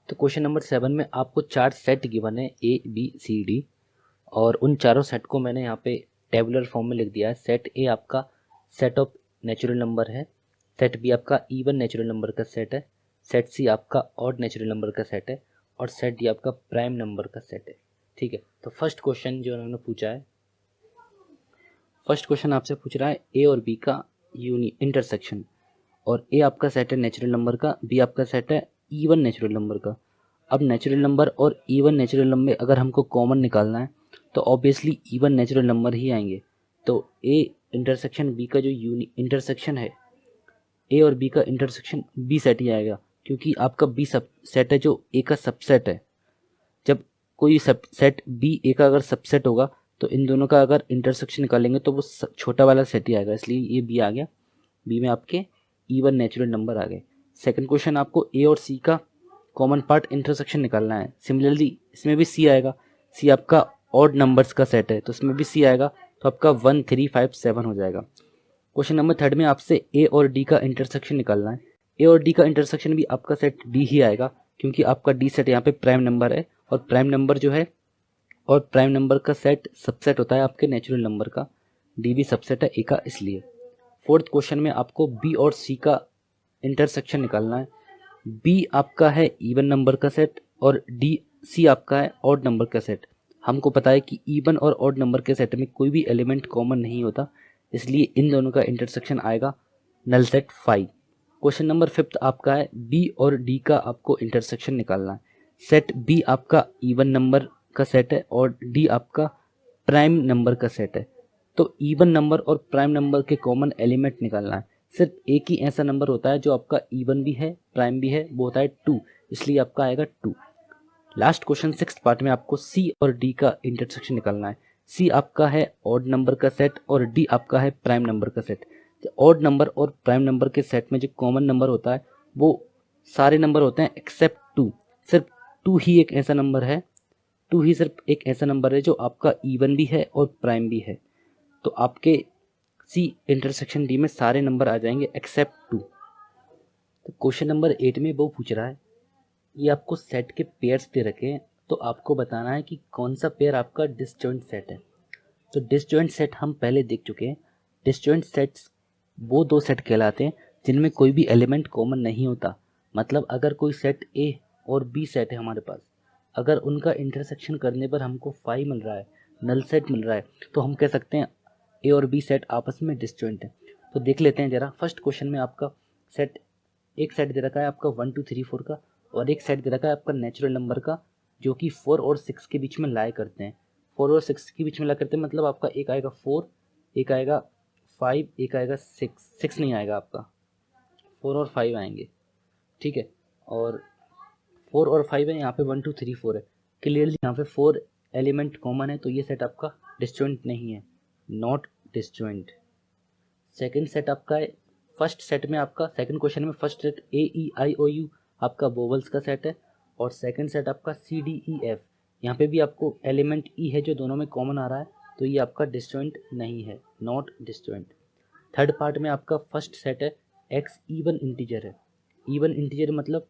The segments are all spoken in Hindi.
तो क्वेश्चन नंबर 7 में आपको 4 सेट गिवन है ए बी सी डी, और उन चारों सेट को मैंने यहाँ पे टेबुलर फॉर्म में लिख दिया है। सेट ए आपका सेट ऑफ नेचुरल नंबर है, सेट बी आपका इवन नेचुरल नंबर का सेट है, सेट सी आपका ऑड नेचुरल नंबर का सेट है, और सेट डी आपका प्राइम नंबर का सेट है। ठीक है, तो फर्स्ट क्वेश्चन जो उन्होंने पूछा है, फर्स्ट क्वेश्चन आपसे पूछ रहा है ए और बी का इंटरसेक्शन, और ए आपका सेट है नेचुरल नंबर का, बी आपका सेट है इवन नेचुरल नंबर का। अब नेचुरल नंबर और इवन नेचुरल नंबर अगर हमको कॉमन निकालना है तो ऑब्वियसली इवन नेचुरल नंबर ही आएंगे। तो ए इंटरसेक्शन बी का जो इंटरसेक्शन है, ए और बी का इंटरसेक्शन बी सेट ही आएगा, क्योंकि आपका बी सब सेट है जो ए का सबसेट है। जब कोई सब सेट बी ए का अगर सबसेट होगा तो इन दोनों का अगर इंटरसेक्शन निकालेंगे तो वो छोटा वाला सेट ही आएगा, इसलिए ये बी आ गया। बी में आपके इवन नेचुरल नंबर आ गए। सेकंड क्वेश्चन, आपको ए और सी का कॉमन पार्ट इंटरसेक्शन निकालना है। सिमिलरली इसमें भी सी आएगा, सी आपका ऑड नंबर्स का सेट है तो इसमें भी सी आएगा, तो आपका 1 3 5 7 हो जाएगा। क्वेश्चन नंबर थर्ड में आपसे ए और डी का इंटरसेक्शन निकालना है। ए और डी का इंटरसेक्शन भी आपका सेट डी ही आएगा, क्योंकि आपका डी सेट यहाँ पे प्राइम नंबर है, और प्राइम नंबर जो है और प्राइम नंबर का सेट सबसेट होता है आपके नेचुरल नंबर का, डी भी सबसेट है ए का इसलिए। फोर्थ क्वेश्चन में आपको बी और सी का इंटरसेक्शन निकालना है। बी आपका है इवन नंबर का सेट और डी सी आपका है ऑड नंबर का सेट। हमको पता है कि इवन और ऑड नंबर के सेट में कोई भी एलिमेंट कॉमन नहीं होता, इसलिए इन दोनों का इंटरसेक्शन आएगा null set 5। Question number fifth आपका है बी और डी का आपको इंटरसेक्शन निकालना है। सेट बी आपका इवन नंबर का सेट है और डी आपका प्राइम नंबर का सेट है। तो इवन नंबर और प्राइम नंबर के कॉमन एलिमेंट निकालना है। सिर्फ एक ही ऐसा नंबर होता है जो आपका इवन भी है प्राइम भी है, वो होता है 2, इसलिए आपका आएगा 2। लास्ट क्वेश्चन सिक्स्थ पार्ट में आपको सी और डी का इंटरसेक्शन निकालना है। सी आपका है ऑड नंबर का सेट और डी आपका है प्राइम नंबर का सेट। ऑड नंबर और प्राइम नंबर के सेट में जो कॉमन नंबर होता है वो सारे नंबर होते हैं एक्सेप्ट 2। सिर्फ 2 ही एक ऐसा नंबर है, 2 ही सिर्फ एक ऐसा नंबर है जो आपका इवन भी है और प्राइम भी है। तो आपके सी इंटरसेक्शन डी में सारे नंबर आ जाएंगे एक्सेप्ट 2। तो क्वेश्चन नंबर 8 में वो पूछ रहा है, ये आपको सेट के पेयर्स दे रखे हैं, तो आपको बताना है कि कौन सा पेयर आपका डिसजॉइंट सेट है। तो डिसजॉइंट सेट हम पहले देख चुके हैं। डिसजॉइंट सेट्स वो दो सेट कहलाते हैं जिनमें कोई भी एलिमेंट कॉमन नहीं होता। मतलब अगर कोई सेट ए और बी सेट है हमारे पास, अगर उनका इंटरसेक्शन करने पर हमको 5 मिल रहा है, नल सेट मिल रहा है, तो हम कह सकते हैं ए और बी सेट आपस में डिसजॉइंट है। तो देख लेते हैं जरा। फर्स्ट क्वेश्चन में आपका सेट, एक सेट दे रखा है आपका 1 2 3 4 का, और एक सेट दे रखा है आपका नेचुरल नंबर का जो कि 4 और 6 के बीच में लाया करते हैं। 4 और 6 के बीच में लाया करते हैं मतलब आपका एक आएगा 4, एक आएगा 5, एक आएगा 6 नहीं आएगा आपका, 4 और 5 आएंगे। ठीक है, और 4 और 5 है, यहाँ पे 1 2 3 4 है। क्लियरली यहाँ पे 4 एलिमेंट कॉमन है, तो ये सेट आपका डिसजॉइंट नहीं है, नॉट डिसजॉइंट। सेकंड सेट आपका है, फर्स्ट सेट में आपका सेकंड क्वेश्चन में first set A E I O U आपका वोवल्स का सेट है, और सेकंड सेट आपका सी डी ई एफ, यहाँ पे भी आपको एलिमेंट ई है जो दोनों में कॉमन आ रहा है, तो ये आपका डिसजॉइंट नहीं है, नॉट डिसजॉइंट। थर्ड पार्ट में आपका फर्स्ट सेट है एक्स इवन इंटीजर है। इवन इंटीजर मतलब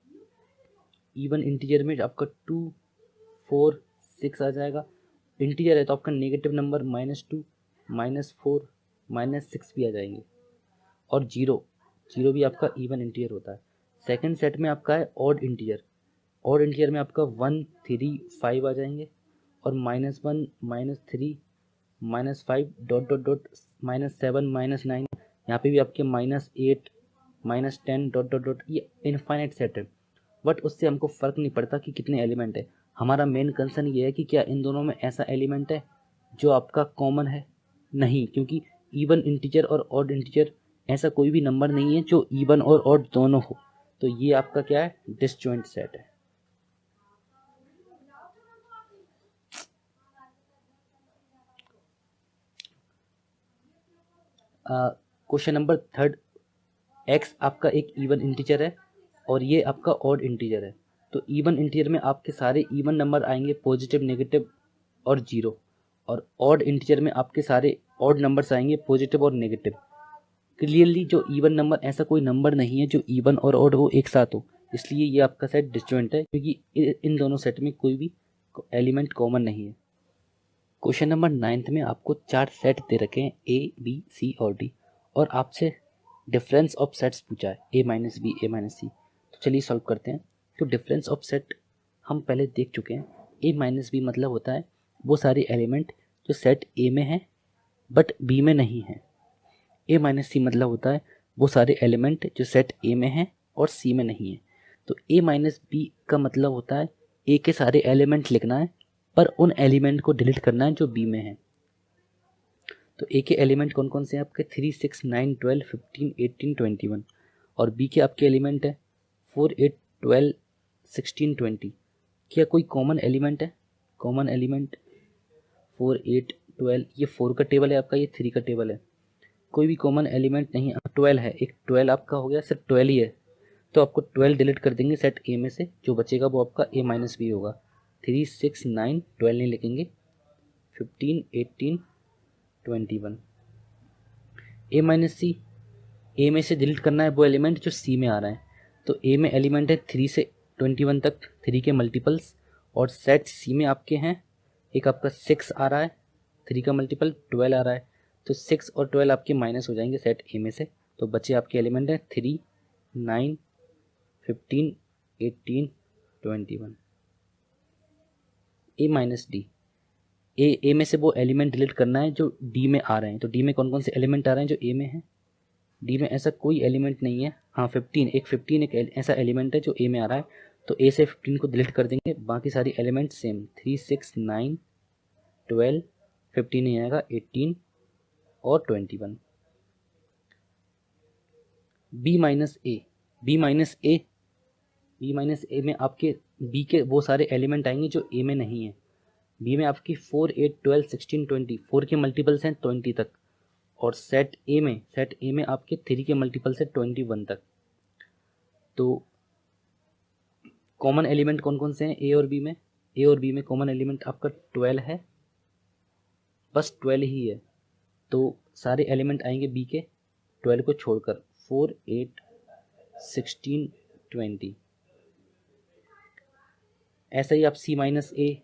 इवन इंटीजर में आपका 2 4 6 आ जाएगा। इंटीजर है तो आपका नेगेटिव नंबर -2 -4 -6 भी आ जाएंगे, और जीरो, जीरो भी आपका इवन इंटीजर होता है। सेकंड सेट में आपका है ऑड इंटीजर। ऑड इंटीजर में आपका 1 3 5 आ जाएंगे, और -1 -3 -5 डॉट डॉट डॉट -7 -9, यहाँ पे भी आपके -8 -10 डॉट डॉट डॉट, ये इनफाइनाइट सेट है। बट उससे हमको फ़र्क नहीं पड़ता कि कितने एलिमेंट है, हमारा मेन कंसर्न ये है कि क्या इन दोनों में ऐसा एलिमेंट है जो आपका कॉमन है। नहीं, क्योंकि इवन इंटीजर और ऑड इंटीजर ऐसा कोई भी नंबर नहीं है जो इवन और ऑड दोनों हो, तो ये आपका क्या है, डिसजॉइंट सेट है। क्वेश्चन नंबर थर्ड, एक्स आपका एक इवन इंटीजर है और ये आपका ऑड इंटीजर है। तो इवन इंटीजर में आपके सारे इवन नंबर आएंगे, पॉजिटिव नेगेटिव और जीरो, और ऑड इंटीजर में आपके सारे ऑड नंबर्स आएंगे, पॉजिटिव और नेगेटिव। क्लियरली जो इवन नंबर, ऐसा कोई नंबर नहीं है जो इवन और ऑड हो एक साथ हो, इसलिए ये आपका सेट डिसजॉइंट है, क्योंकि इन दोनों सेट में कोई भी एलिमेंट कॉमन नहीं है। क्वेश्चन नंबर 9 में आपको 4 सेट दे रखे हैं ए, बी, सी और डी, और आपसे डिफरेंस ऑफ सेट्स पूछा है ए माइनस बी, ए माइनस सी। तो चलिए सॉल्व करते हैं। तो डिफरेंस ऑफ सेट हम पहले देख चुके हैं। ए माइनस बी मतलब होता है वो सारे एलिमेंट जो सेट ए में हैं बट बी में नहीं है। ए माइनस सी मतलब होता है वो सारे एलिमेंट जो सेट ए में हैं और सी में नहीं है। तो ए माइनस बी का मतलब होता है ए के सारे एलिमेंट लिखना है पर उन एलिमेंट को डिलीट करना है जो बी में है। तो ए के एलिमेंट कौन कौन से हैं आपके? 3, 6, 9, 12, 15, 18, 21। और बी के आपके एलिमेंट है 4, 8, 12, 16, 20। क्या कोई कॉमन एलिमेंट है? कॉमन एलिमेंट 4, 8, 12, ये 4 का टेबल है आपका, ये 3 का टेबल है। कोई भी कॉमन एलिमेंट नहीं। 12 है, एक 12 आपका हो गया, सिर्फ 12 ही है। तो आपको 12 डिलीट कर देंगे सेट ए में से, जो बचेगा वो आपका ए माइनस बी होगा। 3, 6, 9, 12 नहीं लिखेंगे, 15, 18, 21। ए माइनस सी, ए में से डिलीट करना है वो एलिमेंट जो सी में आ रहा है। तो ए में एलिमेंट है 3 से 21 तक, 3 के मल्टीपल्स, और सेट सी में आपके हैं एक आपका 6 आ रहा है, 3 का मल्टीपल 12 आ रहा है। तो 6 और 12 आपके माइनस हो जाएंगे सेट ए में से, तो बचे आपके एलिमेंट हैं 3, 9, 15, 18, 21। ए माइनस डी, ए में से वो एलिमेंट डिलीट करना है जो डी में आ रहे हैं। तो डी में कौन कौन से एलिमेंट आ रहे हैं जो ए में है? डी में ऐसा कोई एलिमेंट नहीं है। हाँ 15, एक 15 एक ऐसा एलिमेंट है जो ए में आ रहा है। तो ए से 15 को डिलीट कर देंगे, बाकी सारी एलिमेंट सेम, 3, 6, 9, 12, 15 नहीं आएगा, 18 और 21। बी माइनस ए, बी माइनस ए, बी माइनस ए में आपके बी के वो सारे एलिमेंट आएंगे जो ए में नहीं है। बी में आपकी 4, 8, 12, 16, 20, 4 के मल्टीपल्स हैं 20 तक, और सेट ए में आपके 3 के मल्टीपल्स है 21 तक। तो कॉमन एलिमेंट कौन कौन से हैं ए और बी में? ए और बी में कॉमन एलिमेंट आपका 12 है, बस 12 ही है। तो सारे एलिमेंट आएंगे बी के 12 को छोड़कर, 4, 8, 16, 20। ऐसा ही आप सी माइनस ए,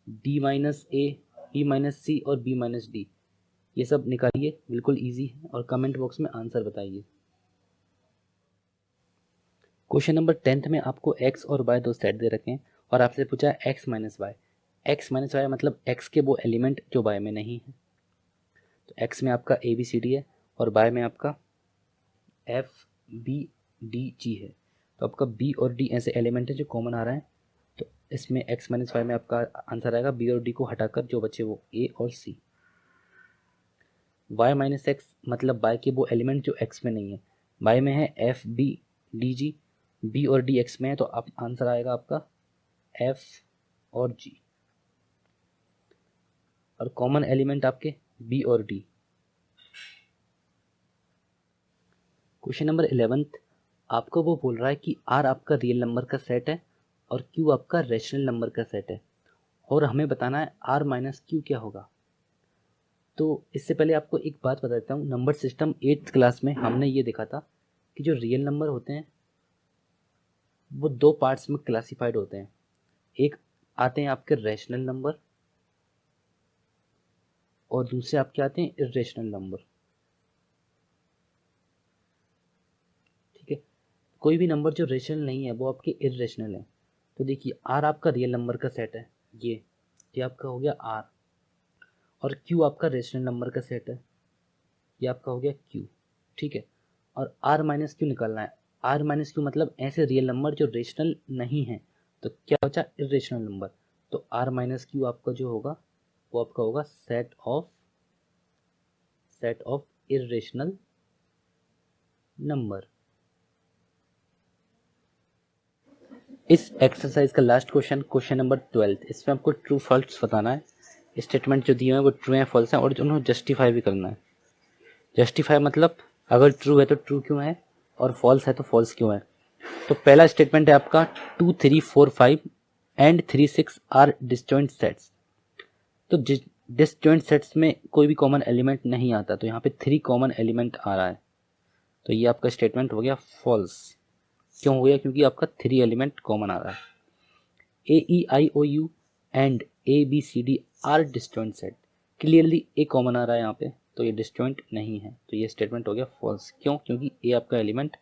डी माइनस ए, ई माइनस सी और बी माइनस डी, ये सब निकालिए, बिल्कुल इजी है, और कमेंट बॉक्स में आंसर बताइए। क्वेश्चन नंबर 10 में आपको x और y दो सेट दे रखे हैं और आपसे पूछा है x minus Y. X minus Y मतलब x के वो एलिमेंट जो y में नहीं है। तो x में आपका ए बी सी डी है और y में आपका एफ बी डी जी है। तो आपका b और d ऐसे एलिमेंट है जो कॉमन आ रहा है। तो इसमें x माइनस वाई में आपका आंसर आएगा b और d को हटाकर जो बचे वो a और c। y माइनस एक्स मतलब y के वो एलिमेंट जो x में नहीं है। y में है F B D G, b और d x में है, तो आप आंसर आएगा आपका f और g। और कॉमन एलिमेंट आपके b और d। क्वेश्चन नंबर 11 आपको वो बोल रहा है कि r आपका रियल नंबर का सेट है और q आपका रेशनल नंबर का सेट है, और हमें बताना है r माइनस क्यू क्या होगा। तो इससे पहले आपको एक बात बता देता हूँ, नंबर सिस्टम 8th क्लास में हमने ये देखा था कि जो रियल नंबर होते हैं वो दो पार्ट्स में क्लासिफाइड होते हैं। एक आते हैं आपके रेशनल नंबर और दूसरे आपके आते हैं इर्रेशनल नंबर। ठीक है, कोई भी नंबर जो रेशनल नहीं है वो आपके इर्रेशनल है। तो देखिए आर आपका रियल नंबर का सेट है, ये आपका हो गया आर, और क्यू आपका रेशनल नंबर का सेट है, ये आपका हो गया क्यू। ठीक है, और आर माइनस क्यू निकालना है। आर माइनस क्यू मतलब ऐसे रियल नंबर जो रेशनल नहीं है। तो क्या बचा? Irrational number. तो आर माइनस क्यू आपका जो होगा वो आपका होगा सेट ऑफ इर्रेशनल नंबर। इस एक्सरसाइज का लास्ट क्वेश्चन, क्वेश्चन नंबर 12, इसमें आपको ट्रू फॉल्स बताना है। स्टेटमेंट जो दिए हुए हैं वो ट्रू है फॉल्स है, और उन्हें जस्टिफाई भी करना है। जस्टिफाई मतलब अगर ट्रू है तो ट्रू क्यों है और फॉल्स है तो फॉल्स क्यों है। तो पहला स्टेटमेंट है आपका 2, 3, 4, 5 एंड 3, 6 आर डिसजॉइंट सेट्स। तो डिसजॉइंट सेट्स में कोई भी कॉमन एलिमेंट नहीं आता, तो यहाँ पे 3 कॉमन एलिमेंट आ रहा है, तो ये आपका स्टेटमेंट हो गया फॉल्स। क्यों हो गया? क्योंकि आपका 3 एलिमेंट कॉमन आ रहा है। AEIOU and ABCD are disjoint set. Clearly A common आ रहा है यहाँ पे, तो ये डिस्जॉइंट नहीं है, तो ये स्टेटमेंट हो गया फॉल्स। क्यों? क्योंकि ए आपका एलिमेंट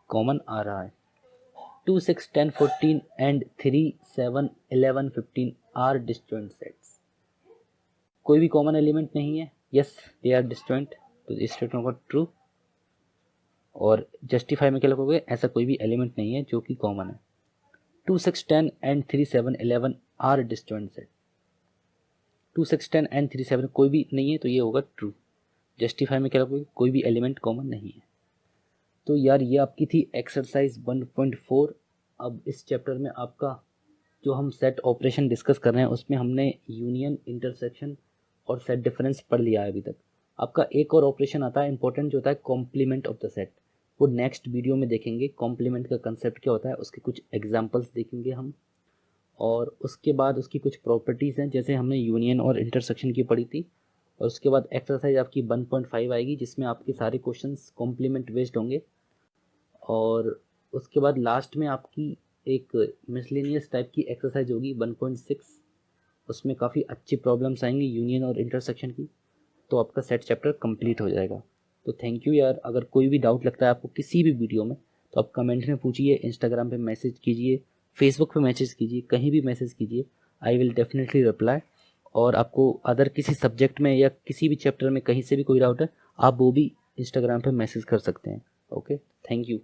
कॉमन आ रहा है। 2, 6, 10, 14 एंड 3, 7, 11, 15 आर डिस्जॉइंट सेट्स। कोई भी कॉमन एलिमेंट नहीं है, यस दे आर डिस्जॉइंट, तो इस स्टेटमेंट होगा ट्रू। और जस्टिफाई में क्या लिखोगे? ऐसा कोई भी एलिमेंट नहीं है जो कि कॉमन है। 2, 6, 10 and 3, 7, 11 are disjoint set. 2, 6, 10 and 3, 7 कोई भी नहीं है, तो ये होगा ट्रू। जस्टिफाई में क्या लिखोगे? कोई भी एलिमेंट कॉमन नहीं है। तो यार ये आपकी थी एक्सरसाइज 1.4। अब इस चैप्टर में आपका जो हम सेट ऑपरेशन डिस्कस कर रहे हैं उसमें हमने यूनियन, इंटरसेक्शन और सेट डिफरेंस पढ़ लिया है अभी तक। आपका एक और ऑपरेशन आता है इंपॉर्टेंट, जो होता है कॉम्प्लीमेंट ऑफ द सेट। वो नेक्स्ट वीडियो में देखेंगे कॉम्प्लीमेंट का कंसेप्ट क्या होता है, उसके कुछ एग्जांपल्स देखेंगे हम। और उसके बाद उसकी कुछ प्रॉपर्टीज़ हैं, जैसे हमने यूनियन और इंटरसेक्शन की पढ़ी थी। और उसके बाद एक्सरसाइज आपकी 1.5 आएगी, जिसमें आपके सारे क्वेश्चंस कॉम्प्लीमेंट बेस्ड होंगे। और उसके बाद लास्ट में आपकी एक मिसलेनियस टाइप की एक्सरसाइज होगी 1.6। उसमें काफ़ी अच्छी प्रॉब्लम्स आएंगी यूनियन और इंटरसेक्शन की, तो आपका सेट चैप्टर कंप्लीट हो जाएगा। तो थैंक यू यार। अगर कोई भी डाउट लगता है आपको किसी भी वीडियो में, तो आप कमेंट में पूछिए, इंस्टाग्राम पे मैसेज कीजिए, फेसबुक पे मैसेज कीजिए, कहीं भी मैसेज कीजिए, आई विल डेफिनेटली रिप्लाई। और आपको अदर किसी सब्जेक्ट में या किसी भी चैप्टर में कहीं से भी कोई डाउट है, आप वो भी इंस्टाग्राम पे मैसेज कर सकते हैं। Okay, thank you.